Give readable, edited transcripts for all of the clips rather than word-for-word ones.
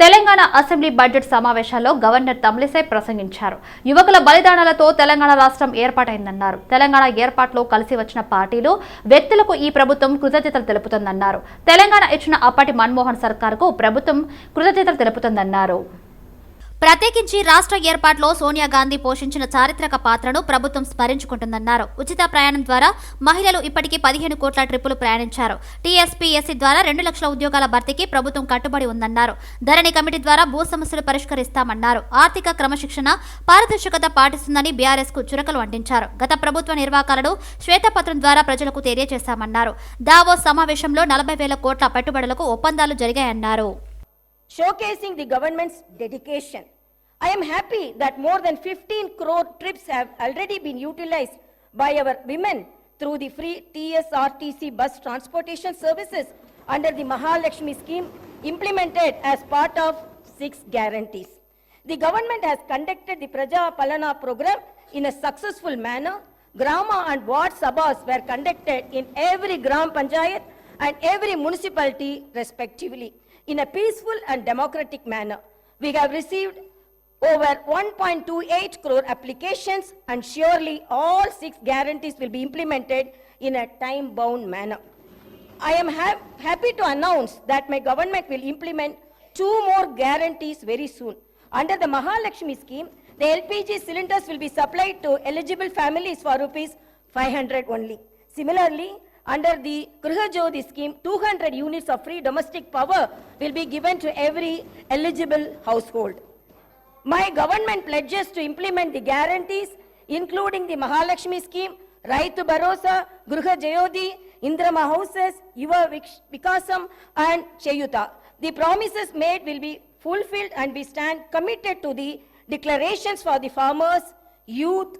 Telangana assembly budget సమావేశాల్లో governor Tamilisai ప్రసంగించారు. యువకుల బలిదానాలతో తెలంగాణ రాష్ట్రం ఏర్పాటైందన్నారు. తెలంగాణ ఏర్పాటులో కలిసి వచ్చిన పార్టీలు, వ్యక్తులకు ఈ ప్రభుత్వం కృతజ్ఞతలు తెలుపుతుందన్నారు. తెలంగాణ ఇచ్చిన అప్పటి మన్మోహన్ సర్కార్కు ప్రభుత్వం కృతజ్ఞతలు తెలుపుతుందన్నారు. ప్రత్యేకించి రాష్ట్ర ఏర్పాటులో సోనియా గాంధీ పోషించిన చారిత్రక పాత్రను ప్రభుత్వం స్మరించుకుంటుందన్నారు. ఉచిత ప్రయాణం ద్వారా మహిళలు ఇప్పటికీ 15 కోట్ల ట్రిప్పులు ప్రయాణించారు. టీఎస్పీఎస్సీ ద్వారా 2 లక్షల ఉద్యోగాల భర్తీకి ప్రభుత్వం కట్టుబడి ఉందన్నారు. ధరణి కమిటీ ద్వారా భూ సమస్యలు పరిష్కరిస్తామన్నారు. ఆర్థిక క్రమశిక్షణ, పారదర్శకత పాటిస్తుందని బీఆర్ఎస్ కు చురకలు అంటించారు. గత ప్రభుత్వ నిర్వాకాలను శ్వేతపత్రం ద్వారా ప్రజలకు తెలియజేశామన్నారు. దావోస్ సమావేశంలో 40,000 కోట్ల పెట్టుబడులకు ఒప్పందాలు జరిగాయన్నారు. Showcasing the government's dedication. I am happy that more than 15 crore trips have already been utilized by our women through the free TSRTC bus transportation services under the Mahalakshmi scheme implemented as part of 6 guarantees. The government has conducted the Praja Palana program in a successful manner. Grama and Ward Sabhas were conducted in every Gram Panchayat and every municipality respectively, in a peaceful and democratic manner. We have received over 1.28 crore applications, and surely all 6 guarantees will be implemented in a time-bound manner. I am happy to announce that my government will implement 2 more guarantees very soon. Under the Mahalakshmi scheme, the LPG cylinders will be supplied to eligible families for rupees 500 only. Similarly, under the Griha Jyoti scheme, 200 units of free domestic power will be given to every eligible household. My government pledges to implement the guarantees, including the Mahalakshmi scheme, Raitu Bharosa, Griha Jyoti, Indrama houses, Yuva Vikasam and Cheyuta. The promises made will be fulfilled, and we stand committed to the declarations for the farmers, youth,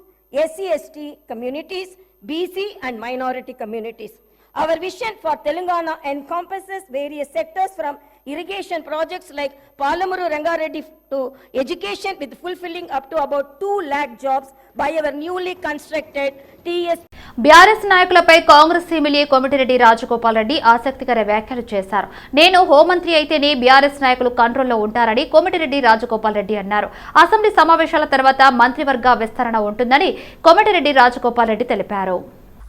SC/ST communities, BC and minority communities. Our vision for Telangana encompasses various sectors from irrigation projects like Palamuru Rangareddy to education, with fulfilling up to about 2 lakh jobs by our newly constructed TS. BRS నాయకులపై Congress MLA Komatireddy Rajagopal Reddy ఆసక్తికర వ్యాఖ్యలు చేశారు. నేను హోంమంత్రి అయితేనే BRS నాయకులు కంట్రోల్లో ఉంటారని కోమటిరెడ్డి రాజగోపాల్ రెడ్డి అన్నారు. అసెంబ్లీ సమావేశాల తర్వాత మంత్రివర్గ విస్తరణ ఉంటుందని కోమటిరెడ్డి రాజగోపాల్ రెడ్డి తెలిపారు.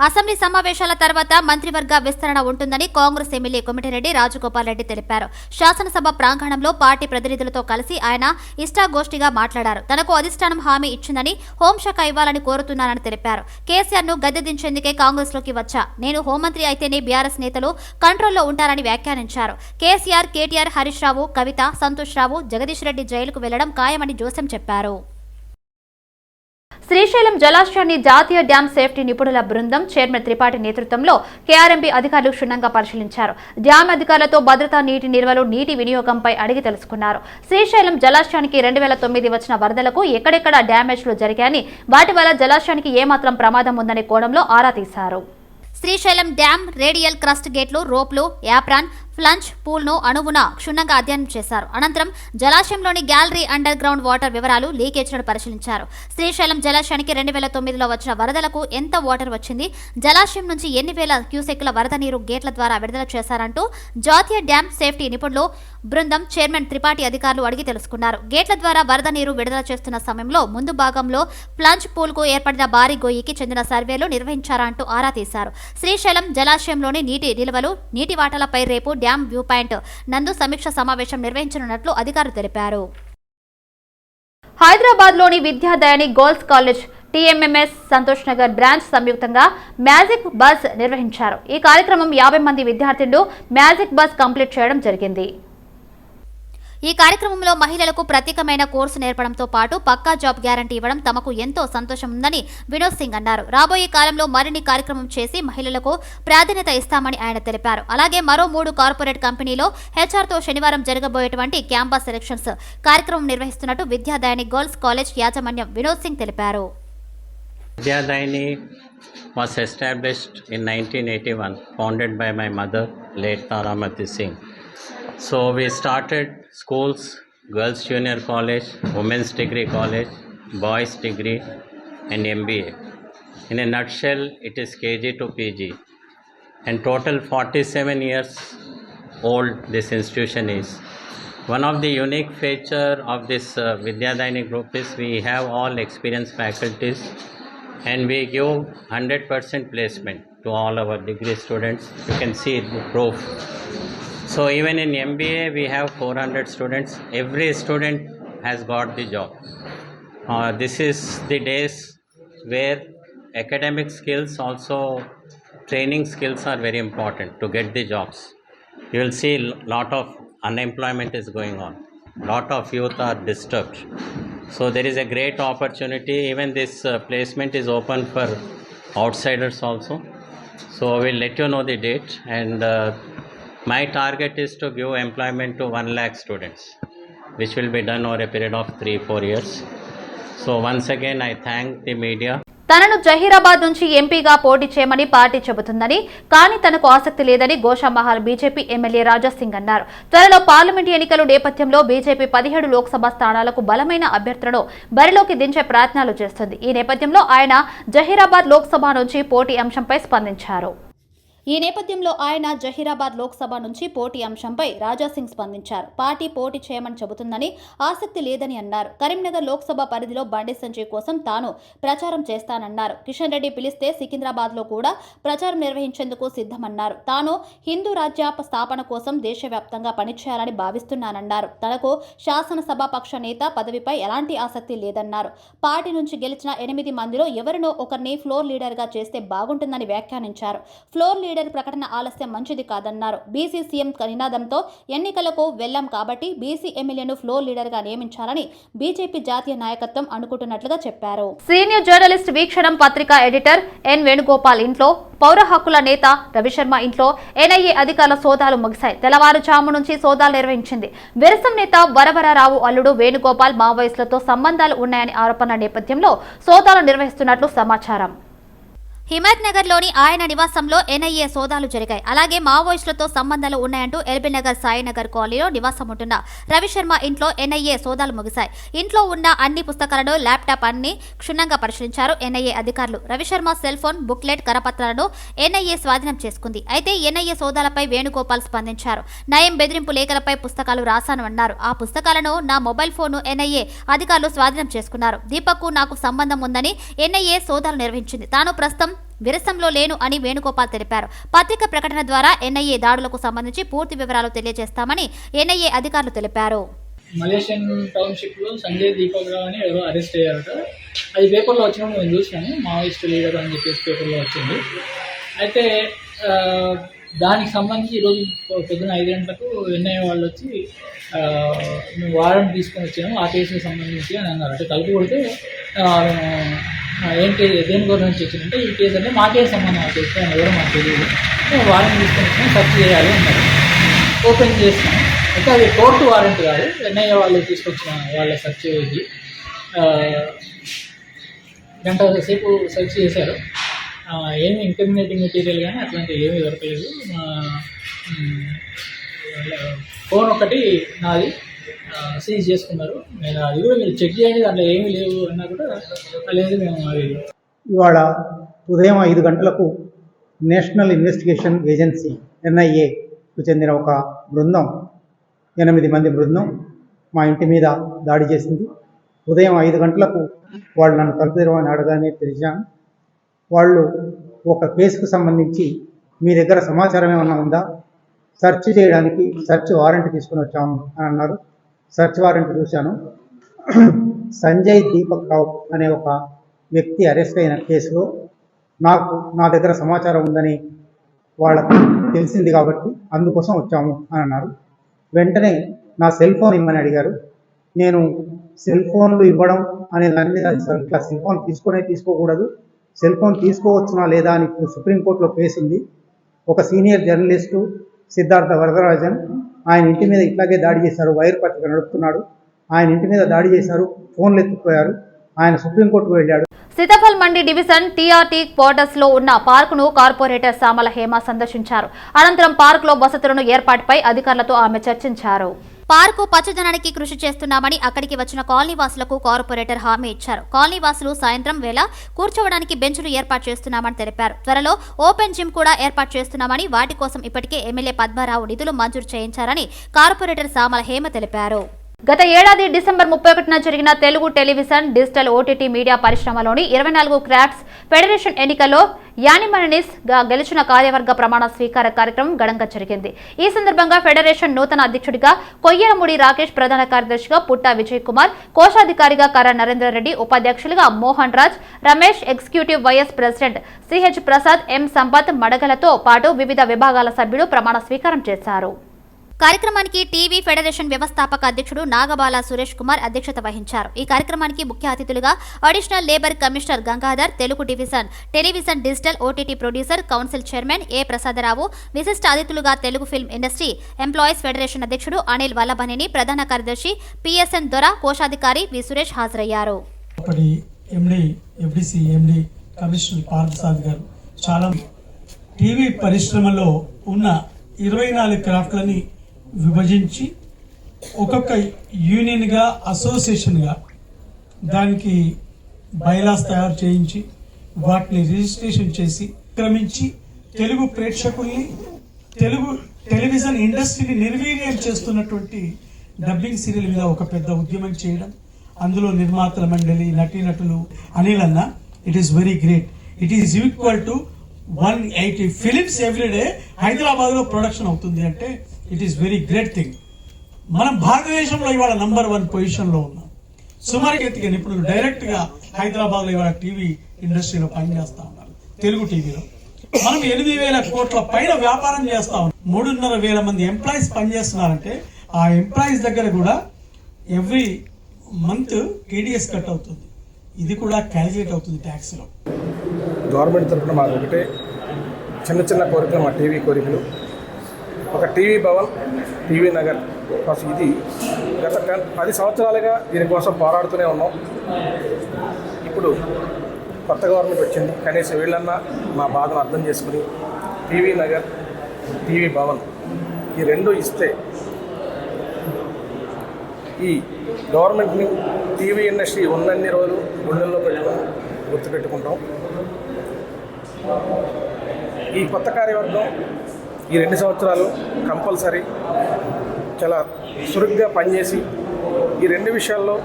అసెంబ్లీ సమావేశాల తర్వాత మంత్రివర్గ విస్తరణ ఉంటుందని కాంగ్రెస్ ఎమ్మెల్యే కోమటిరెడ్డి రాజగోపాల్ రెడ్డి తెలిపారు. శాసనసభ ప్రాంగణంలో పార్టీ ప్రతినిధులతో కలిసి ఆయన ఇష్టాగోష్ఠిగా మాట్లాడారు. తనకు అధిష్టానం హామీ ఇచ్చిందని హోంశాఖ ఇవ్వాలని కోరుతున్నానని తెలిపారు. కేసీఆర్ ను గద్దె దించేందుకే కాంగ్రెస్ లోకి వచ్చా. నేను హోంమంత్రి అయితేనే బీఆర్ఎస్ నేతలు కంట్రోల్లో ఉంటారని వ్యాఖ్యానించారు. కేసీఆర్, కేటీఆర్, హరీష్ రావు, కవిత, సంతోష్ రావు, జగదీష్ రెడ్డి జైలుకు వెళ్లడం ఖాయమని జోసెం చెప్పారు. శ్రీశైలం జలాశయాన్ని జాతీయ డ్యాం సేఫ్టీ నిపుణుల బృందం చైర్మన్ త్రిపాఠి నేతృత్వంలో కేఆర్ఎంబీ అధికారులు క్షుణ్ణంగా పరిశీలించారు. డ్యాం అధికారులతో భద్రతా, నీటి నిల్వలు, నీటి వినియోగంపై అడిగి తెలుసుకున్నారు. శ్రీశైలం జలాశయానికి 2009 వచ్చిన వరదలకు ఎక్కడెక్కడ డ్యామేజ్లు జరిగాయని, వాటి వల్ల జలాశయానికి ఏమాత్రం ప్రమాదం ఉందనే కోణంలో ఆరా తీశారు. శ్రీశైలం డ్యాం రేడియల్ క్రస్ట్ గేట్లు, రోప్లు, యాప్రాన్, ఫ్లంచ్ పూల్ ను అణువున క్షుణ్ణంగా అధ్యయనం చేశారు. అనంతరం జలాశయంలోని గ్యాలరీ, అండర్ గ్రౌండ్ వాటర్ వివరాలు, లీకేజ్లను పరిశీలించారు. శ్రీశైలం జలాశయానికి 2009లో వచ్చిన వరదలకు ఎంత వాటర్ వచ్చింది, జలాశయం నుంచి ఎన్ని వేల క్యూసెక్ల వరద నీరు గేట్ల ద్వారా విడుదల చేశారంటూ జాతీయ డ్యాం సేఫ్టీ నిపుణులు బృందం చైర్మన్ త్రిపాఠి అధికారులు అడిగి తెలుసుకున్నారు. గేట్ల ద్వారా వరద నీరు విడుదల చేస్తున్న సమయంలో ముందు భాగంలో ప్లంచ్ పూల్ కు ఏర్పడిన భారీ గొయ్యికి చెందిన సర్వేలు నిర్వహించారా అంటూ ఆరా తీశారు. శ్రీశైలం జలాశయంలోని నీటి నిల్వలు, నీటి వాటాలపై రేపు డ్యాం వ్యూ పాయింట్ నందు సమీక్ష సమావేశం నిర్వహించనున్నట్లు అధికారులు తెలిపారు. హైదరాబాద్ లోని Vidyadayani girls college, TMMS Santosh Nagar branch సంయుక్తంగా మ్యాజిక్ బస్ నిర్వహించారు. ఈ కార్యక్రమం 50 మంది విద్యార్థులు మ్యాజిక్ బస్ కంప్లీట్ చేయడం జరిగింది. ఈ కార్యక్రమంలో మహిళలకు ప్రత్యేకమైన కోర్సు నేర్పడంతో పాటు పక్కా జాబ్ గ్యారంటీ ఇవ్వడం తమకు ఎంతో సంతోషం ఉందని వినోద్ సింగ్ అన్నారు. రాబోయే కాలంలో మరిన్ని కార్యక్రమం చేసి మహిళలకు ప్రాధాన్యత ఇస్తామని ఆయన తెలిపారు. అలాగే మరో 3 కార్పొరేట్ కంపెనీలో హెచ్ఆర్తో శనివారం జరగబోయేటువంటి క్యాంపస్ సెలక్షన్స్ కార్యక్రమం నిర్వహిస్తున్నట్టు విద్యాదయని గర్ల్స్ కాలేజ్ యాజమాన్యం వినోద్ సింగ్ తెలిపారు. Vidyadayani was established in 1981, founded by my mother, late Taramati Singh. So we started schools, girls junior college, women's degree college, boys degree and MBA. In a nutshell, it is KG to PG. And total 47 years old this institution is. One of the unique feature of this Vidyadayini group is we have all experienced faculties and we give 100% placement to all our degree students. You can see the proof. So even in MBA we have 400 students. Every student has got the job. This is the days where academic skills also training skills are very important to get the jobs. You will see lot of unemployment is going on. Lot of youth are disturbed. So there is a great opportunity. Even this placement is open for outsiders also. So I will let you know the date, and my target is to give employment to 1 lakh students, which will be done over a period of 3-4 years. So once again I thank the media. తనను జహీరాబాద్ నుంచి ఎంపీగా పోటీ చేయమని party చెబుతుందని, కానీ తనకు ఆసక్తి లేదని Goshamahal BJP MLA Raja Singh అన్నారు. త్వరలో పార్లమెంటు ఎన్నికల నేపథ్యంలో బీజేపీ 17 లోక్సభ స్థానాలకు బలమైన అభ్యర్థులను బరిలోకి దించే ప్రయత్నాలు చేస్తుంది. ఈ నేపథ్యంలో ఆయన జహీరాబాద్ లోక్సభ నుంచి పోటీ అంశంపై స్పందించారు. రాజాసింగ్ స్పందించారు. పార్టీ పోటీ చేయమని చెబుతుందని, ఆసక్తి లేదని అన్నారు. కరీంనగర్ లోక్సభ పరిధిలో బండి సంజయ్ కోసం తాను ప్రచారం చేస్తానన్నారు. కిషన్ రెడ్డి పిలిస్తే సికింద్రాబాద్ లో కూడా ప్రచారం నిర్వహించేందుకు సిద్ధమన్నారు. తాను హిందూ రాజ్య స్థాపన కోసం దేశవ్యాప్తంగా పనిచేయాలని భావిస్తున్నానన్నారు. తనకు శాసనసభాపక్ష నేత పదవిపై ఎలాంటి ఆసక్తి లేదన్నారు. పార్టీ నుంచి గెలిచిన 8 మందిలో ఎవరినో ఒకరిని ఫ్లోర్ లీడర్ గా చేస్తే బాగుంటుందని వ్యాఖ్యానించారు. ఫ్లోర్ లీడర్ ప్రకటన ఆలస్యం మంచిది కాదన్నారు. బీసీ సీఎం నినాదంతో ఎన్నికలకు వెళ్లాం కాబట్టి బీసీ ఎమ్మెల్యేను ఫ్లోర్ లీడర్ గా నియమించాలని బీజేపీ జాతీయ నాయకత్వం అనుకుంటున్నట్లుగా చెప్పారు. సీనియర్ జర్నలిస్ట్ వీక్షణం పత్రిక ఎడిటర్ ఎన్ వేణుగోపాల్ ఇంట్లో, పౌర హక్కుల నేత రవిశర్మ ఇంట్లో ఎన్ఐఏ అధికారుల సోదాలు ముగిశాయి. తెల్లవారుజాము నుంచి సోదాలు నిర్వహించింది. విరసం నేత వరవరరావు అల్లుడు వేణుగోపాల్ మావోయిస్టులతో సంబంధాలు ఉన్నాయని ఆరోపణల నేపథ్యంలో సోదాలు నిర్వహిస్తున్నట్లు సమాచారం. హిమాయత్ నగర్ లోని ఆయన నివాసంలో ఎన్ఐఏ సోదాలు జరిగాయి. అలాగే మావోయిస్టులతో సంబంధాలు ఉన్నాయంటూ ఎల్బీ నగర్ సాయినగర్ కాలనీలో నివాసం ఉంటున్న రవిశర్మ ఇంట్లో ఎన్ఐఏ సోదాలు ముగిశాయి. ఇంట్లో ఉన్న అన్ని పుస్తకాలను, ల్యాప్టాప్ అన్ని క్షుణ్ణంగా పరిశీలించారు ఎన్ఐఏ అధికారులు. రవిశర్మ సెల్ ఫోన్, బుక్లెట్, కరపత్రాలను ఎన్ఐఏ స్వాధీనం చేసుకుంది. అయితే ఎన్ఐఏ సోదాలపై వేణుగోపాల్ స్పందించారు. నయం బెదిరింపు లేఖలపై పుస్తకాలు రాశాను అన్నారు. ఆ పుస్తకాలను, నా మొబైల్ ఫోన్ను ఎన్ఐఏ అధికారులు స్వాధీనం చేసుకున్నారు. దీపక్ కు నాకు సంబంధం ఉందని ఎన్ఐఏ సోదాలు నిర్వహించింది. తాను ప్రస్తుతం విరసంలో లేను అని వేణుగోపాల్ తెలిపారు. పత్రిక ప్రకటన ద్వారా ఎన్ఐఏ దాడులకు సంబంధించి పూర్తి వివరాలు తెలియజేస్తామని ఎన్ఐఏ అధికారులు తెలిపారు. మలేషియన్ టౌన్షిప్ లో సంజయ్ దీపక్ రావు అని ఎవరో అరెస్ట్ అయ్యారట. అది పేపర్లో వచ్చినప్పుడు నేను చూసినాను. మావోయిస్ట్ లీడర్ అని చెప్పేసి పేపర్లో వచ్చింది. అయితే దానికి సంబంధించి ఈరోజు పొద్దున 5 గంటలకు ఎన్ఐఏ వాళ్ళు వచ్చి మేము వారెంట్ తీసుకొని వచ్చాము ఆ కేసుకి సంబంధించి అని అన్నారు. అంటే తలుపు కొడితే ఏంటి దేని గురించి వచ్చిందంటే ఈ కేసు అంటే మాకే సంబంధం ఆ కేసు అని ఎవరో మాకు తెలియదు. వారెంట్ తీసుకొని వచ్చాము, సెర్చ్ చేయాలి అన్నారు. ఓపెన్ చేస్తాము. అయితే అది కోర్టు వారెంట్ కాదు, ఎన్ఐఏ వాళ్ళు తీసుకొచ్చిన వాళ్ళ సెర్చ్ చేసి గంట సేపు సెర్చ్ చేశారు. ఏమి ఇంక్రిమినేటింగ్ మెటీరియల్ కానీ అట్లాంటివి ఏమీ దొరకలేదు. ఫోన్ ఒకటి నాది సీజ్ చేసుకున్నారు. నేను అది కూడా మీరు చెక్ చేయండి, దాంట్లో ఏమీ లేవు అన్నా కూడా లేదు మేము అది. ఇవాళ ఉదయం 5 గంటలకు నేషనల్ ఇన్వెస్టిగేషన్ ఏజెన్సీ ఎన్ఐఏకు చెందిన ఒక బృందం, 8 మంది బృందం మా ఇంటి మీద దాడి చేసింది. ఉదయం 5 గంటలకు వాళ్ళు నన్ను తలుపు తెరవని అడగానే తెలిసాను. వాళ్ళు ఒక కేసుకు సంబంధించి మీ దగ్గర సమాచారం ఏమన్నా ఉందా, సెర్చ్ చేయడానికి సెర్చ్ వారెంట్ తీసుకుని వచ్చాము అని అన్నారు. సెర్చ్ వారెంట్ చూశాను. సంజయ్ దీపక్ రావు అనే ఒక వ్యక్తి అరెస్ట్ అయిన కేసులో నా దగ్గర సమాచారం ఉందని వాళ్ళకు తెలిసింది కాబట్టి అందుకోసం వచ్చాము అని అన్నారు. వెంటనే నా సెల్ ఫోన్ ఇమ్మని అడిగారు. నేను సెల్ ఫోన్లు ఇవ్వడం అనే దాని మీద ఇట్లా సెల్ ఫోన్ తీసుకోకూడదు, సెల్ ఫోన్ తీసుకోవచ్చునా లేదా అని ఇప్పుడు సుప్రీంకోర్టులో కేసు ఉంది. ఒక సీనియర్ జర్నలిస్టు సిద్ధార్థ వరదరాజన్ ఆయన ఇంటి మీద ఇట్లాగే దాడి చేశారు. వైర్ పత్రిక నడుపుతున్నాడు. ఆయన ఇంటి మీద దాడి చేశారు, ఫోన్లు ఎత్తుకుపోయారు. ఆయన సుప్రీంకోర్టుకు వెళ్ళాడు. సీతాఫల్ మండి డివిజన్ టీఆర్టీ క్వార్టర్స్ లో ఉన్న పార్కును కార్పొరేటర్ సామల హేమ సందర్శించారు. అనంతరం పార్క్ లో వసతులను ఏర్పాటుపై అధికారులతో ఆమె చర్చించారు. పార్కు పచ్చదనానికి కృషి చేస్తున్నామని అక్కడికి వచ్చిన కాలనీ వాసులకు కార్పొరేటర్ హామీ ఇచ్చారు. కాలనీ వాసులు సాయంత్రం వేళ కూర్చోవడానికి బెంచులు ఏర్పాటు చేస్తున్నామని తెలిపారు. త్వరలో ఓపెన్ జిమ్ కూడా ఏర్పాటు చేస్తున్నామని, వాటి కోసం ఇప్పటికే ఎమ్మెల్యే పద్మారావు నిధులు మంజూరు చేయించారని కార్పొరేటర్ సామల హేమ తెలిపారు. గత ఏడాది డిసెంబర్ 31న జరిగిన Telugu television, digital, OTT media పరిశ్రమలోని 24 క్రాఫ్ట్స్ ఫెడరేషన్ ఎన్నికల్లో యానిమనిస్ గా గెలిచిన కార్యవర్గ ప్రమాణ స్వీకార కార్యక్రమం ఘనంగా జరిగింది. ఈ సందర్భంగా ఫెడరేషన్ నూతన అధ్యక్షుడిగా కొయ్యలమూడి రాకేష్, ప్రధాన కార్యదర్శిగా పుట్ట విజయ్ కుమార్, కోశాధికారిగా కర నరేంద్ర రెడ్డి, ఉపాధ్యక్షులుగా Mohan Raj, Ramesh, executive vice president CH Prasad, M Sampath, మడగలతో పాటు వివిధ విభాగాల సభ్యులు ప్రమాణ స్వీకారం చేశారు. కార్యక్రమానికి టీవీ ఫెడరేషన్ వ్యవస్థాపక అధ్యక్షుడు నాగబాల సురేష్ కుమార్ అధ్యక్షత వహించారు. ఈ కార్యక్రమానికి ముఖ్య అతిథులుగా additional labour commissioner Gangadhar, Telugu division, television, digital, OTT producer council chairman A Prasadarao, విశిష్ట అతిథులుగా Telugu film industry employees federation అధ్యక్షుడు అనిల్ వల్లభనేని, ప్రధాన కార్యదర్శి పిఎస్ఎన్ దొర, కోశాధికారి వి సురేష్ హాజరయ్యారు. టీవీ పరిశ్రమలో ఉన్న 24 క్రాఫ్ట్లని విభజించి ఒక్కొక్క యూనియన్గా, అసోసియేషన్గా దానికి బైలాస్ తయారు చేయించి వాటిని రిజిస్ట్రేషన్ చేసి క్రమించి తెలుగు ప్రేక్షకుల్ని, తెలుగు టెలివిజన్ ఇండస్ట్రీని నిర్వీర్యం చేస్తున్నటువంటి డబ్బింగ్ సీరియల్ మీద ఒక పెద్ద ఉద్యమం చేయడం, అందులో నిర్మాతల మండలి, నటీనటులు, అనిల్ అన్న, it is very great. It is equal to 180 films everyday Hyderabad లో ప్రొడక్షన్ అవుతుంది అంటే it is very great thing. మనం భారతదేశంలో ఇవాళ నంబర్ 1 పొజిషన్ లో ఉన్నాం. సుమారుగా నిపుణులు డైరెక్ట్ గా హైదరాబాద్ లో ఇవాళ టీవీ ఇండస్ట్రీలో పనిచేస్తా ఉన్నారు. తెలుగు టీవీలో మనం 8,000 కోట్ల పైన వ్యాపారం చేస్తా ఉన్నాం. 3,500 మంది ఎంప్లాయీస్ పనిచేస్తున్నారంటే ఆ ఎంప్లాయీస్ దగ్గర కూడా ఎవ్రీ మంత్ టీడీఎస్ కట్ అవుతుంది. ఇది కూడా క్యాలిక్యులేట్ అవుతుంది ట్యాక్స్ లో. గవర్నమెంట్ తరఫున మాకు ఒకటే చిన్న చిన్న కోరికలు, మా టీవీ కోరికలు. ఒక టీవీ భవన్, టీవీ నగర్ కోసం ఇది గత 10 సంవత్సరాలుగా దీనికోసం పోరాడుతూనే ఉన్నాం. ఇప్పుడు కొత్త గవర్నమెంట్ వచ్చింది, కనీసం వీళ్ళన్నా మా బాధను అర్థం చేసుకుని టీవీ నగర్, టీవీ భవన్ ఈ 2 ఇస్తే ఈ గవర్నమెంట్ని, టీవీ ఇండస్ట్రీ ఉన్నన్ని రోజులు గుండెల్లో పెట్టుకుని గుర్తుపెట్టుకుంటాం. ఈ కొత్త కార్యవర్గం ఈ 2 సంవత్సరాలు కంపల్సరీ చాలా చురుగ్గా పనిచేసి ఈ 2 విషయాల్లో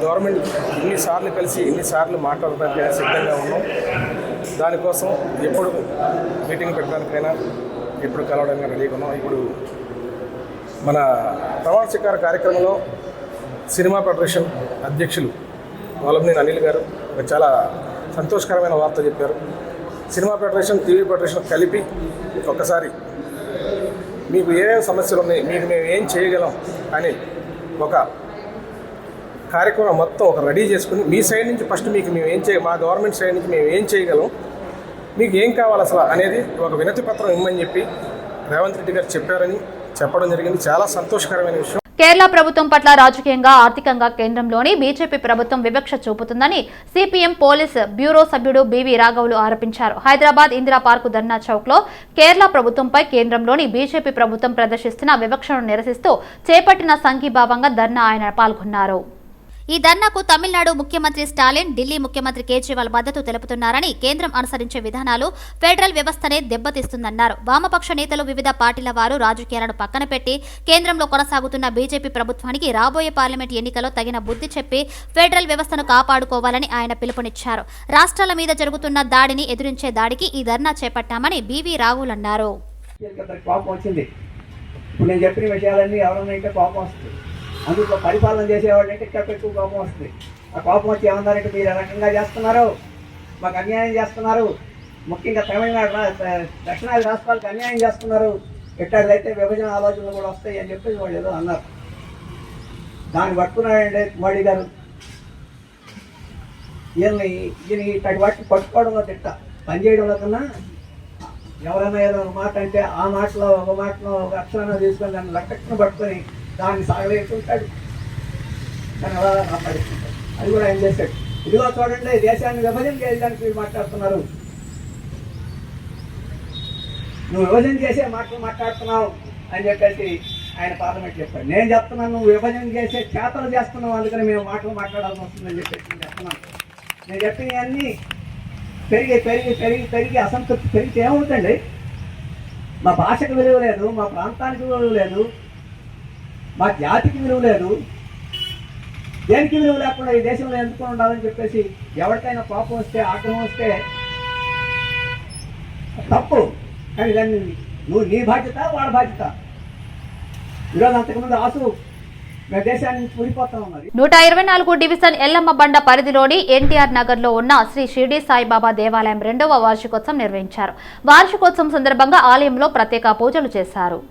గవర్నమెంట్ ఎన్నిసార్లు కలిసి ఎన్నిసార్లు మాట్లాడడానికి సిద్ధంగా ఉన్నాం. దానికోసం ఎప్పుడు మీటింగ్ పెట్టడానికైనా, ఎప్పుడు కలవడానికి రెడీగా ఉన్నాం. ఇప్పుడు మన ప్రమాణ స్వీకార కార్యక్రమంలో సినిమా ఫెడరేషన్ అధ్యక్షులు వల్లభనేని అనిల్ గారు ఒక చాలా సంతోషకరమైన వార్త చెప్పారు. సినిమా ఫెడరేషన్, టీవీ ఫెడరేషన్ కలిపి ఒకసారి మీకు ఏమేమి సమస్యలు ఉన్నాయి, మీకు మేము ఏం చేయగలం అని ఒక కార్యక్రమం మొత్తం ఒక రెడీ చేసుకుని మీ సైడ్ నుంచి ఫస్ట్ మీకు మేము మా గవర్నమెంట్ సైడ్ నుంచి మేము ఏం చేయగలం, మీకు ఏం కావాలి అసలు అనేది ఒక వినతి పత్రం ఇమ్మని చెప్పి రేవంత్ రెడ్డి గారు చెప్పడం జరిగింది. చాలా సంతోషకరమైన విషయం. కేరళ ప్రభుత్వం పట్ల రాజకీయంగా, ఆర్థికంగా కేంద్రంలోని బీజేపీ ప్రభుత్వం వివక్ష చూపుతుందని సిపిఎం పోలీస్ బ్యూరో సభ్యుడు బివి రాఘవులు ఆరోపించారు. హైదరాబాద్ ఇందిరా పార్కు ధర్నా చౌక్ లో కేరళ ప్రభుత్వంపై కేంద్రంలోని బీజేపీ ప్రభుత్వం ప్రదర్శిస్తున్న వివక్షను నిరసిస్తూ చేపట్టిన సంఘీభావంగా ధర్నా ఆయన పాల్గొన్నారు. ఈ ధర్నాకు తమిళనాడు ముఖ్యమంత్రి స్టాలిన్, ఢిల్లీ ముఖ్యమంత్రి కేజ్రీవాల్ మద్దతు తెలుపుతున్నారని, కేంద్రం అనుసరించే విధానాలు ఫెడరల్ వ్యవస్థనే దెబ్బతీస్తుందన్నారు. వామపక్ష నేతలు, వివిధ పార్టీల వారు రాజకీయాలను పక్కన పెట్టి కేంద్రంలో కొనసాగుతున్న బీజేపీ ప్రభుత్వానికి రాబోయే పార్లమెంట్ ఎన్నికల్లో తగిన బుద్ధి చెప్పి ఫెడరల్ వ్యవస్థను కాపాడుకోవాలని ఆయన పిలుపునిచ్చారు. రాష్ట్రాల మీద జరుగుతున్న దాడిని ఎదురించే దాడికి ఈ ధర్నా చేపట్టామని బివి రాఘవులు అన్నారు. అందులో పరిపాలన చేసేవాళ్ళంటే ఎక్కువ కోపం వస్తుంది. ఆ కోపం వచ్చి ఏమన్నారంటే మీరు రకంగా చేస్తున్నారు, మాకు అన్యాయం చేస్తున్నారు, ముఖ్యంగా తమిళనాడు దక్షిణాది రాష్ట్రాలకు అన్యాయం చేస్తున్నారు, ఎట్టాగైతే విభజన ఆలోచనలు కూడా వస్తాయి అని చెప్పేసి వాళ్ళు ఏదో అన్నారు. దాన్ని పట్టుకున్నాడంటే మోడీ గారు. ఈయన ఇట్లాంటి వాటిని పట్టుకోవడంలో తిట్ట, పనిచేయడంలో కన్నా ఎవరైనా ఏదో ఒక మాట అంటే ఆ మాటలో ఒక మాటలో ఒక అక్షరాన్ని తీసుకొని దాన్ని లక్కను పట్టుకొని దాన్ని సాగలేకుంటాడు, దాన్ని అలా కాపాడుకుంటాడు. అది కూడా ఆయన చేశాడు. ఇదిగో చూడండి, దేశాన్ని విభజన చేయడానికి మీరు మాట్లాడుతున్నారు, నువ్వు విభజన చేసే మాటలు మాట్లాడుతున్నావు అని చెప్పేసి ఆయన పార్లమెంట్ చెప్పాడు. నేను చెప్తున్నాను, నువ్వు విభజన చేసే చేతలు చేస్తున్నావు, అందుకని మేము మాటలు మాట్లాడాల్సి వస్తుందని చెప్పేసి నేను చెప్తున్నాను. నేను చెప్పినవన్నీ పెరిగి పెరిగి పెరిగి పెరిగి అసంతృప్తి పెరిగితే ఏమవుతుందండి? మా భాషకు విలువ లేదు, మా ప్రాంతానికి విలువ లేదు, మా జాతికి విలువ లేదు, దేనికి విలువ లేకుండా ఈ దేశంలో ఎందుకు ఉండాలని చెప్పేసి ఎవరికైనా కోపం వస్తే, ఆగ్రహం వస్తే తప్పు. కానీ దాన్ని నువ్వు నీ బాధ్యత, వాళ్ళ బాధ్యత. ఈరోజు అంతకుముందు ఆసు మేము దేశాన్ని నుంచి ఊడిపోతా ఉన్నది. 124 డివిజన్ ఎల్లమ్మ బండ పరిధిలోని ఎన్టీఆర్ నగర్ లో ఉన్న శ్రీ షిరిడి సాయిబాబా దేవాలయం 2వ వార్షికోత్సవం నిర్వహించారు. వార్షికోత్సవం సందర్భంగా ఆలయంలో ప్రత్యేక పూజలు చేశారు.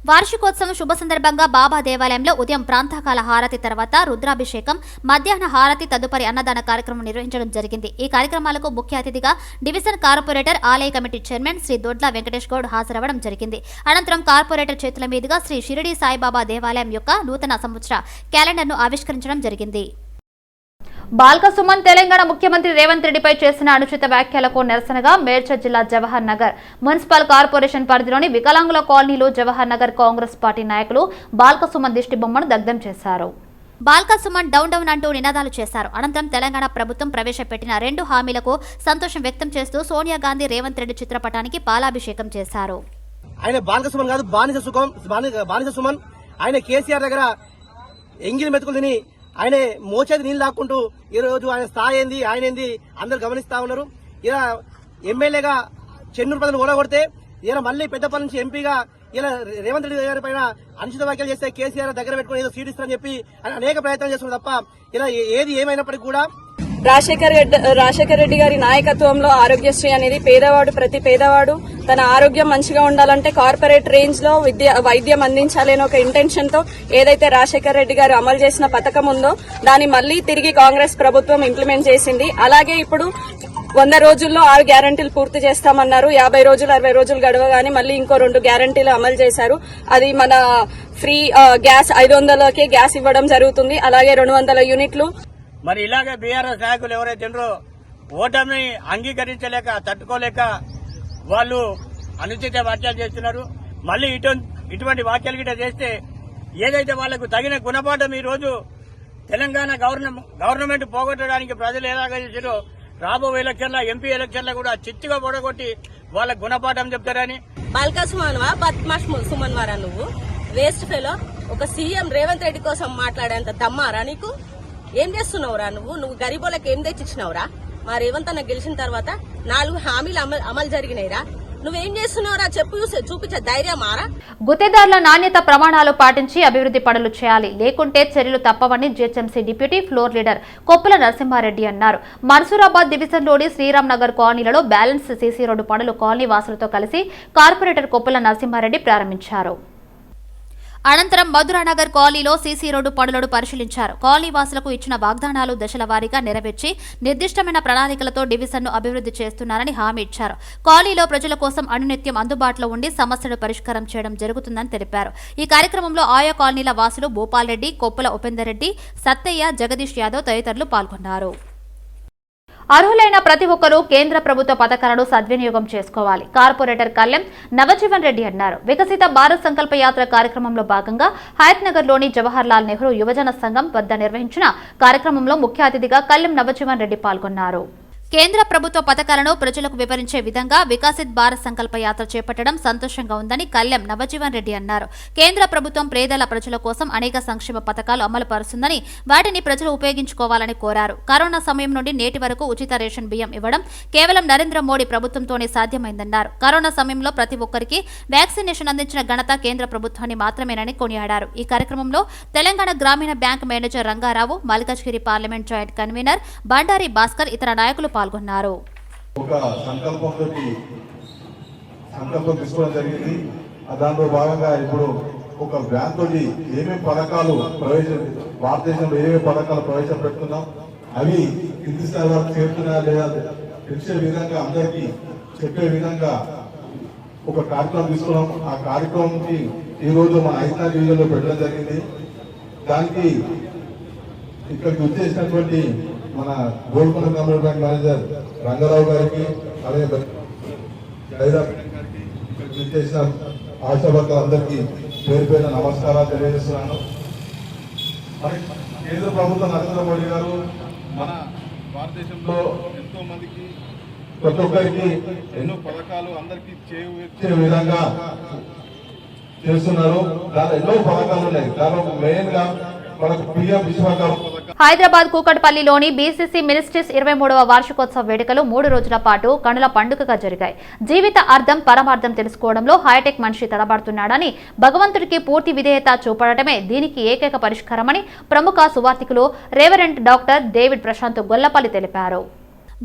వార్షికోత్సవం శుభ సందర్భంగా బాబా దేవాలయంలో ఉదయం ప్రాంతకాల హారతి తర్వాత రుద్రాభిషేకం, మధ్యాహ్న హారతి, తదుపరి అన్నదాన కార్యక్రమం నిర్వహించడం జరిగింది. ఈ కార్యక్రమాలకు ముఖ్య అతిథిగా డివిజన్ కార్పొరేటర్, ఆలయ కమిటీ చైర్మన్ శ్రీ దొడ్ల వెంకటేష్ గౌడ్ హాజరవ్వడం జరిగింది. అనంతరం కార్పొరేటర్ చేతుల మీదుగా శ్రీ షిరిడి సాయిబాబా దేవాలయం యొక్క నూతన సంవత్సర క్యాలెండర్ను ఆవిష్కరించడం జరిగింది. బాల్క సుమన్ తెలంగాణ ముఖ్యమంత్రి రేవంత్ రెడ్డిపై చేసిన అనుచిత వ్యాఖ్యలకు నిరసనగా మేడ్చల్ జిల్లా జవహర్ నగర్ మున్సిపల్ కార్పొరేషన్ పరిధిలోని వికలాంగుల కాలనీలో జవహర్ నగర్ కాంగ్రెస్ పార్టీ నాయకులు బాల్క సుమన్ దిష్టి బొమ్మను దగ్ధం చేశారు. బాల్క సుమన్ డౌన్ డౌన్ అంటూ నినాదాలు చేశారు. అనంతరం తెలంగాణ ప్రభుత్వం ప్రవేశపెట్టిన 2 హామీలకు సంతోషం వ్యక్తం చేస్తూ సోనియా గాంధీ, రేవంత్ రెడ్డి చిత్రపటానికి పాలాభిషేకం చేశారు. ఆయన బాల్క సుమన్ కాదు, బానిస సుమన్. ఆయన కేసీఆర్ దగ్గర ఎంగిలి మెతుకులు తిని ఆయన మోచేది నీళ్ళు దాక్కుంటూ ఈ రోజు ఆయన స్థాయి ఏంది, ఆయన ఏంది అందరు గమనిస్తా ఉన్నారు. ఇలా ఎమ్మెల్యేగా చెన్నూరు ప్రజలు ఓడగొడితే ఇలా మళ్ళీ పెద్దపల్లి నుంచి ఎంపీగా ఇలా రేవంత్ రెడ్డి గారి పైన అనుచిత వ్యాఖ్యలు చేస్తే కేసీఆర్ దగ్గర పెట్టుకుని ఏదో సీట్ ఇస్తారని చెప్పి ఆయన అనేక ప్రయత్నాలు చేస్తున్నారు తప్ప ఇలా ఏది ఏమైనప్పటికీ కూడా రాజశేఖర్ రెడ్డి గారి నాయకత్వంలో ఆరోగ్యశ్రీ అనేది ప్రతి పేదవాడు తన ఆరోగ్యం మంచిగా ఉండాలంటే కార్పొరేట్ రేంజ్ లో వైద్యం అందించాలి అనే ఒక ఇంటెన్షన్ తో ఏదైతే రాజశేఖర్ రెడ్డి గారు అమలు చేసిన పథకం ఉందో దాన్ని మళ్లీ తిరిగి కాంగ్రెస్ ప్రభుత్వం ఇంప్లిమెంట్ చేసింది. అలాగే ఇప్పుడు 100 రోజుల్లో 6 గ్యారంటీలు పూర్తి చేస్తామన్నారు. 50 రోజులు 60 రోజులు గడవగానే మళ్ళీ ఇంకో 2 గ్యారంటీలు అమలు చేశారు. అది మన ఫ్రీ గ్యాస్ 500కే గ్యాస్ ఇవ్వడం జరుగుతుంది. అలాగే 200 యూనిట్లు. మరి ఇలాగే బీఆర్ఎస్ నాయకులు ఎవరైతే ఉన్నారో ఓటమిని అంగీకరించలేక, తట్టుకోలేక వాళ్ళు అనుచిత వ్యాఖ్యలు చేస్తున్నారు. మళ్ళీ ఇటువంటి వ్యాఖ్యలు గిట్ట చేస్తే ఏదైతే వాళ్లకు తగిన గుణపాఠం ఈ రోజు తెలంగాణ గవర్నమెంట్ పోగొట్టడానికి ప్రజలు ఎలాగ చేసారో రాబోయే ఎలక్షన్ల, ఎంపీ ఎలక్షన్ల కూడా చిత్తుగా పొడగొట్టి వాళ్ళ గుణపాఠం చెప్తారని. బాల్కా సుమన్వా, బద్మాష్ సుమన్వారా నువ్వు? Waste fellow. ఒక సీఎం రేవంత్ రెడ్డి కోసం మాట్లాడేంత దమ్మారా నీకు? ఏం చేస్తున్నావురా నువ్వు గరీబోళ్ళకి ఏం తెచ్చిచ్చినావురా? మా రేవంత్ అన్న గెలిచిన తర్వాత 4 హామీలు అమలు జరిగినాయిరా. నువ్వేం చేస్తున్నావురా? చూపించే ధైర్యం మారా? గుత్తేదారుల నాణ్యత ప్రమాణాలు పాటించి అభివృద్ధి పనులు చేయాలి, లేకుంటే చర్యలు తప్పవని GHMC deputy floor leader Koppula Narasimhareddy అన్నారు. మన్సూరాబాద్ డివిజన్లోని శ్రీరామ్ నగర్ కాలనీలలో బ్యాలెన్స్ సీసీ రోడ్డు పనులు కాలనీ వాసులతో కలిసి కార్పొరేటర్ కొప్పుల నరసింహారెడ్డి ప్రారంభించారు. అనంతరం మధురానగర్ కాలనీలో సీసీ రోడ్డు పనులను పరిశీలించారు. కాలనీ వాసులకు ఇచ్చిన వాగ్దానాలు దశల వారీగా నెరవేర్చి నిర్దిష్టమైన ప్రణాళికలతో డివిజన్ను అభివృద్ధి చేస్తున్నారని హామీ ఇచ్చారు. కాలనీలో ప్రజల కోసం అనునిత్యం అందుబాటులో ఉండి సమస్యలు పరిష్కారం చేయడం జరుగుతుందని తెలిపారు. ఈ కార్యక్రమంలో ఆయా కాలనీల వాసులు భూపాల్ రెడ్డి, కొప్పుల ఉపేందర్ రెడ్డి, సత్తయ్య, జగదీష్ యాదవ్ తదితరులు పాల్గొన్నారు. అర్హులైన ప్రతి ఒక్కరూ కేంద్ర ప్రభుత్వ పథకాలను సద్వినియోగం చేసుకోవాలి, కార్పొరేటర్ కళ్యాణ్ నవజీవన్ రెడ్డి అన్నారు. వికసిత భారత్ సంకల్ప యాత్ర కార్యక్రమంలో భాగంగా హయత్ నగర్ లోని జవహర్ లాల్ నెహ్రూ యువజన సంఘం వద్ద నిర్వహించిన కార్యక్రమంలో ముఖ్య అతిథిగా కళ్యాణ్ నవజీవన్ రెడ్డి పాల్గొన్నారు. కేంద్ర ప్రభుత్వ పథకాలను ప్రజలకు వివరించే విధంగా వికసిత్ భారత్ సంకల్ప యాత్ర చేపట్టడం సంతోషంగా ఉందని కళ్యాణ్ నవజీవన్ రెడ్డి అన్నారు. కేంద్ర ప్రభుత్వం పేదల ప్రజల కోసం అనేక సంక్షేమ పథకాలు అమలు పరుస్తుందని, వాటిని ప్రజలు ఉపయోగించుకోవాలని కోరారు. కరోనా సమయం నుండి నేటి వరకు ఉచిత రేషన్ బియ్యం ఇవ్వడం కేవలం నరేంద్ర మోడీ ప్రభుత్వంతోనే సాధ్యమైందన్నారు. కరోనా సమయంలో ప్రతి ఒక్కరికి వ్యాక్సినేషన్ అందించిన ఘనత కేంద్ర ప్రభుత్వాన్ని మాత్రమేనని కొనియాడారు. ఈ కార్యక్రమంలో తెలంగాణ గ్రామీణ bank manager Rangarao, Malkajgiri parliament joint convener Bandari Bhaskar ఇతర నాయకులు పాల్గొన్నారు. ఒక సంకల్పం తీసుకోవడం జరిగింది. దాంట్లో భాగంగా ఇప్పుడు ఒక వ్యాన్ తోటి ఏమేమి పథకాలు భారతదేశంలో ఏమేమి పథకాలు ప్రవేశపెడుతున్నాం, అవి కింది స్థాయి వరకు చేరుతున్నాయా లేదా తెలిసే విధంగా, అందరికీ చెప్పే విధంగా ఒక కార్యక్రమం తీసుకున్నాం. ఆ కార్యక్రమంకి ఈ రోజు మన హైదరాబాద్ డివిజన్లో పెట్టడం జరిగింది. దానికి ఇక్కడికి వచ్చేసినటువంటి మన Golconda community bank manager Rangarao గారికి, అలాగే చేసిన ఆశావర్గాలందరికీ పేరు పేరు నమస్కారాలు తెలియజేస్తున్నాను. మరి కేంద్ర ప్రభుత్వం నరేంద్ర మోడీ గారు మన భారతదేశంలో ఎంతో మందికి ప్రతి ఒక్కరికి ఎన్నో పథకాలు అందరికీ చేసే విధంగా చేస్తున్నారు. దాంట్లో ఎన్నో పథకాలు ఉన్నాయి. దాంట్లో మెయిన్ గా మనకు పిఎం విశ్వకర్మ హైదరాబాద్ కూకట్పల్లిలోని బీసీసీ మినిస్ట్రీస్ 23వ వార్షికోత్సవ వేడుకలు 3 రోజుల పాటు కనుల పండుగగా జరిగాయి. జీవిత అర్థం పరమార్థం తెలుసుకోవడంలో హైటెక్ మనిషి తడబడుతున్నాడని, భగవంతుడికి పూర్తి విధేయత చూపడటమే దీనికి ఏకైక పరిష్కారమని ప్రముఖ సువార్థికులు reverend doctor David Prashanth Gollapalli తెలిపారు.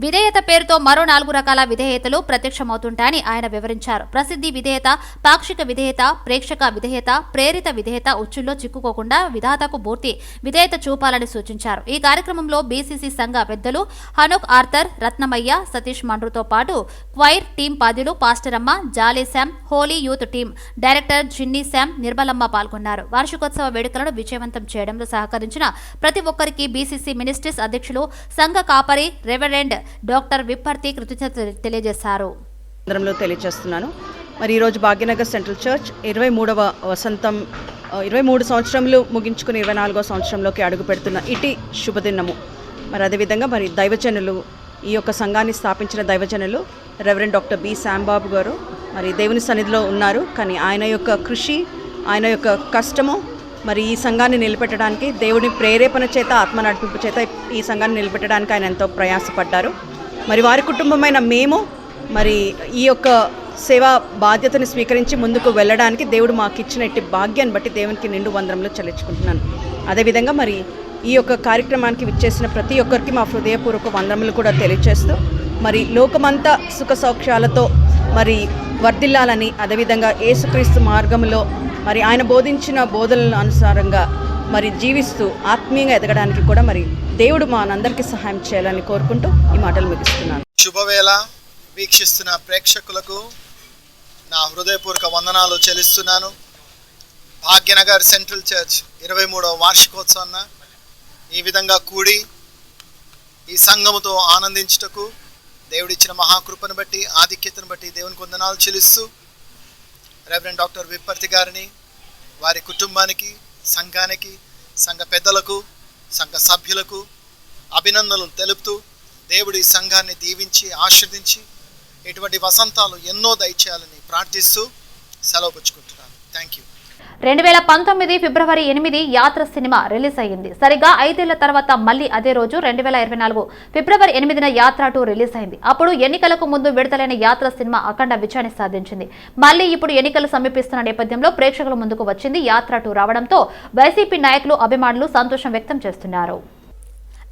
విధేయత పేరుతో మరో 4 రకాల విధేయతలు ప్రత్యక్షమవుతుంటాయని ఆయన వివరించారు. ప్రసిద్ధి విధేయత, పాక్షిక విధేయత, ప్రేక్షక విధేయత, ప్రేరిత విధేయత ఉచ్చుల్లో చిక్కుకోకుండా విధాతకు పూర్తి విధేయత చూపాలని సూచించారు. ఈ కార్యక్రమంలో బీసీసీ సంఘ పెద్దలు హనుక్ ఆర్థర్, రత్నమయ్య, సతీష్ మండ్రుతో పాటు క్వైర్ టీం పాదులు పాస్టరమ్మ, Jolly Sam, holy youth team director Jinny Sam, Nirmalamma పాల్గొన్నారు. వార్షికోత్సవ వేడుకలను విజయవంతం చేయడంలో సహకరించిన ప్రతి ఒక్కరికి బీసీసీ మినిస్ట్రీస్ అధ్యక్షులు, సంఘ కాపరి రెవరెండ్ డాక్టర్ విప్పర్తి కృతజ్ఞతలు తెలియజేశారు. తెలియజేస్తున్నాను. మరి ఈరోజు భాగ్యనగర్ సెంట్రల్ చర్చ్ 23వ వసంతం 23 సంవత్సరములు ముగించుకుని 24వ సంవత్సరంలోకి అడుగు పెడుతున్న ఇటీ శుభదినము. మరి అదేవిధంగా మరి దైవజనులు, ఈ యొక్క సంఘాన్ని స్థాపించిన దైవజనులు రెవరెండ్ డాక్టర్ బి శాంబాబు గారు మరి దేవుని సన్నిధిలో ఉన్నారు. కానీ ఆయన యొక్క కృషి, ఆయన యొక్క కష్టము మరి ఈ సంఘాన్ని నిలబెట్టడానికి, దేవుని ప్రేరేపణ చేత, ఆత్మ నడిపింపు చేత ఈ సంఘాన్ని నిలబెట్టడానికి ఆయన ఎంతో ప్రయాసపడ్డారు. మరి వారి కుటుంబమైన మేము మరి ఈ యొక్క సేవా బాధ్యతను స్వీకరించి ముందుకు వెళ్ళడానికి దేవుడు మాకు ఇచ్చిన ఇట్టి భాగ్యాన్ని బట్టి దేవునికి నిండు వందనములు చెల్లించుకుంటున్నాను. అదేవిధంగా మరి ఈ యొక్క కార్యక్రమానికి విచ్చేసిన ప్రతి ఒక్కరికి మా హృదయపూర్వక వందనములు కూడా తెలియజేస్తూ మరి లోకమంతా సుఖ సౌఖ్యాలతో మరి వర్ధిల్లాలని, అదేవిధంగా యేసుక్రీస్తు మార్గంలో మరి ఆయన బోధించిన బోధనల అనుసారంగా మరి జీవిస్తూ ఆత్మీయంగా ఎదగడానికి కూడా మరి దేవుడు మనందరికీ సహాయం చేయాలని కోరుకుంటూ ఈ మాటలు ముగిస్తున్నాను. శుభవేళ వీక్షిస్తున్న ప్రేక్షకులకు నా హృదయపూర్వక వందనాలు చెల్లిస్తున్నాను. భాగ్యనగర్ సెంట్రల్ చర్చ్ 23వ వార్షికోత్సవాన్న ఈ విధంగా కూడి ఈ సంఘముతో ఆనందించుటకు దేవుడిచ్చిన మహాకృపను బట్టి, ఆధిక్యతను బట్టి దేవునికి వందనాలు చెల్లిస్తూ రెవరెండ్ డాక్టర్ విప్పర్తి గారిని, వారి కుటుంబానికి, సంఘానికి, సంఘ పెద్దలకు, సంఘ సభ్యులకు అభినందనలు తెలుపుతూ దేవుడి సంఘాన్ని దీవించి ఆశీర్వదించి ఇటువంటి వసంతాలు ఎన్నో దయచేయాలని ప్రార్థిస్తూ సెలవు పుచ్చుకుంటున్నాను. Thank you. 2019 ఫిబ్రవరి 8 యాత్ర సినిమా రిలీజ్ అయ్యింది. సరిగా 5 ఏళ్ల తర్వాత మళ్లీ అదే రోజు 2024 ఫిబ్రవరి 8న యాత్ర 2 రిలీజ్ అయింది. అప్పుడు ఎన్నికలకు ముందు విడుదలైన యాత్ర సినిమా అఖండ విజయాన్ని సాధించింది. మళ్లీ ఇప్పుడు ఎన్నికలు సమీపిస్తున్న నేపథ్యంలో ప్రేక్షకుల ముందుకు వచ్చింది యాత్ర 2 రావడంతో వైసీపీ నాయకులు, అభిమానులు సంతోషం వ్యక్తం చేస్తున్నారు.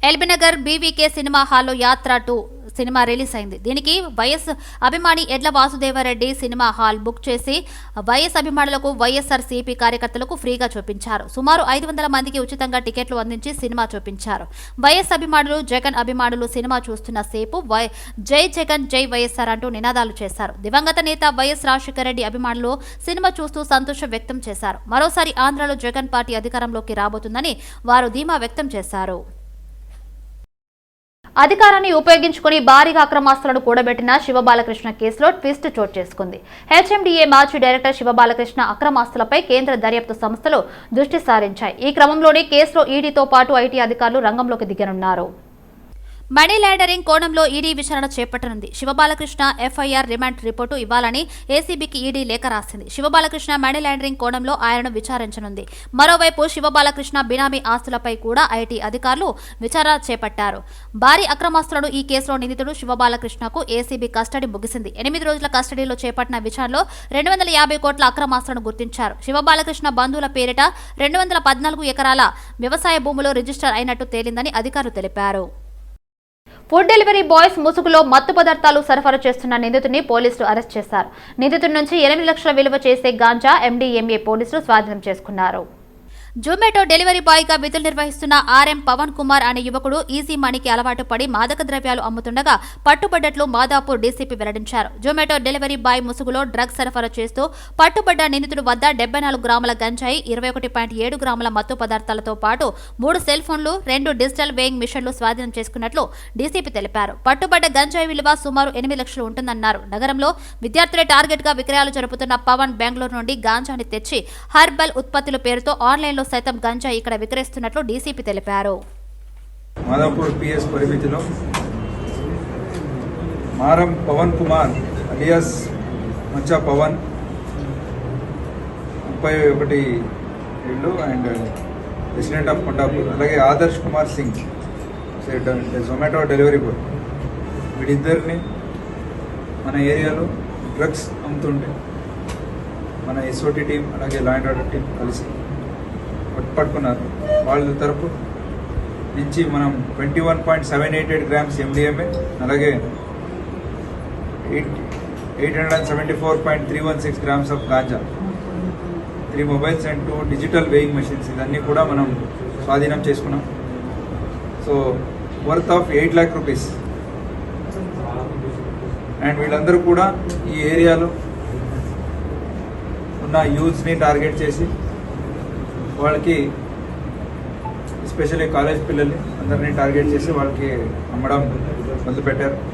ఎల్బీనగర్ బీవీకే సినిమా హాల్లో యాత్ర 2 సినిమా రిలీజ్ అయింది. దీనికి వైఎస్ అభిమాని ఎడ్ల వాసుదేవరెడ్డి సినిమా హాల్ బుక్ చేసి వైఎస్ అభిమానులకు, వైఎస్ఆర్ సిపి కార్యకర్తలకు ఫ్రీగా చూపించారు. సుమారు 500 మందికి ఉచితంగా టికెట్లు అందించి సినిమా చూపించారు. వైఎస్ అభిమానులు, జగన్ అభిమానులు సినిమా చూస్తున్న సేపు జై జగన్, జై వైఎస్ఆర్ అంటూ నినాదాలు చేశారు. దివంగత నేత వైఎస్ రాజశేఖర రెడ్డి అభిమానులు సినిమా చూస్తూ సంతోషం వ్యక్తం చేశారు. మరోసారి ఆంధ్రలో జగన్ పార్టీ అధికారంలోకి రాబోతుందని వారు ధీమా వ్యక్తం చేశారు. అధికారాన్ని ఉపయోగించుకుని భారీగా అక్రమాస్తులను కూడబెట్టిన శివబాలకృష్ణ కేసులో ట్విస్ట్ చోటు చేసుకుంది. హెచ్ఎండిఏ మాజీ డైరెక్టర్ శివబాలకృష్ణ అక్రమాస్తులపై కేంద్ర దర్యాప్తు సంస్థలు దృష్టి సారించాయి. ఈ క్రమంలోనే కేసులో ఈడీతో పాటు ఐటీ అధికారులు రంగంలోకి దిగనున్నారు. మనీ లాండరింగ్ కోణంలో ఈడీ విచారణ చేపట్టనుంది. శివబాలకృష్ణ ఎఫ్ఐఆర్ రిమాండ్ రిపోర్టు ఇవ్వాలని ఏసీబీకి ఈడీ లేఖ రాసింది. శివబాలకృష్ణ మనీ లాండరింగ్ కోణంలో ఆయనను విచారించనుంది. మరోవైపు శివబాలకృష్ణ బినామీ ఆస్తులపై కూడా ఐటీ అధికారులు విచారణ చేపట్టారు. భారీ అక్రమాస్తులను ఈ కేసులో నిందితుడు శివబాలకృష్ణకు ఏసీబీ కస్టడీ ముగిసింది. 8 రోజుల కస్టడీలో చేపట్టిన విచారణలో 250 కోట్ల అక్రమాస్తులను గుర్తించారు. శివబాలకృష్ణ బంధువుల పేరిట 214 ఎకరాల వ్యవసాయ భూములు రిజిస్టర్ అయినట్టు తేలిందని అధికారులు తెలిపారు. ఫుడ్ డెలివరీ బాయ్స్ ముసుగులో మత్తు పదార్థాలు సరఫరా చేస్తున్న నిందితుడిని పోలీసులు అరెస్ట్ చేశారు. నిందితుడి నుంచి 8 లక్షల విలువ చేసే గాంజా, ఎండీఎంఏ పోలీసులు స్వాధీనం చేసుకున్నారు. జొమాటో డెలివరీ బాయ్ గా విధులు నిర్వహిస్తున్న ఆర్ఎం పవన్ కుమార్ అనే యువకుడు ఈజీ మనీకి అలవాటు పడి మాదక ద్రవ్యాలు అమ్ముతుండగా పట్టుబడ్డట్లు మాదాపూర్ డీసీపీ వెల్లడించారు. జొమాటో డెలివరీ బాయ్ ముసుగులో డ్రగ్స్ సరఫరా చేస్తూ పట్టుబడ్డ నిందితుడి వద్ద 74 గ్రాముల గంజాయి, 21.7 గ్రాముల మత్తు పదార్థాలతో పాటు 3 సెల్ ఫోన్లు, 2 డిజిటల్ వేయింగ్ మిషన్లు స్వాధీనం చేసుకున్నట్లు డీసీపీ తెలిపారు. పట్టుబడ్డ గంజాయి విలువ సుమారు 8 లక్షలు ఉంటుందన్నారు. నగరంలో విద్యార్థులే టార్గెట్ గా విక్రయాలు జరుపుతున్న పవన్ బెంగళూరు నుండి గాంజాని తెచ్చి హర్బల్ ఉత్పత్తుల పేరుతో ఆన్లైన్ సైతం గంజాయి ఇక్కడ విక్రయిస్తున్నట్లు డీసీపీ తెలిపారు. మాదాపూర్ పిఎస్ పరిమితిలో మారం పవన్ కుమార్ అలియాస్ మచ్చా పవన్ 31 ఏళ్ళు అండ్ రెసిడెంట్ ఆఫ్ కొండాపూర్, అలాగే ఆదర్శ్ కుమార్ సింగ్ జొమాటో డెలివరీ బాయ్, వీడిద్దరిని మన ఏరియాలో డ్రగ్స్ అమ్ముతుంటే మన ఎస్ఓటీ టీం అలాగే లా అండ్ ఆర్డర్ టీం కలిసి పట్టుకున్నారు. వాళ్ళ తరపు నుంచి మనం 21.788 గ్రామ్స్ MDMA, అలాగే 874.316 grams of ganja, 3 mobiles and 2 digital weighing machines, ఇవన్నీ కూడా మనం స్వాధీనం చేసుకున్నాం. So worth of 8 lakh rupees. And వీళ్ళందరూ కూడా ఈ ఏరియాలో ఉన్న యూత్స్ని టార్గెట్ చేసి వాళ్ళకి ఎస్పెషల్లీ కాలేజ్ పిల్లల్ని అందరినీ టార్గెట్ చేసి వాళ్ళకి అమ్మడం మొదలుపెట్టారు.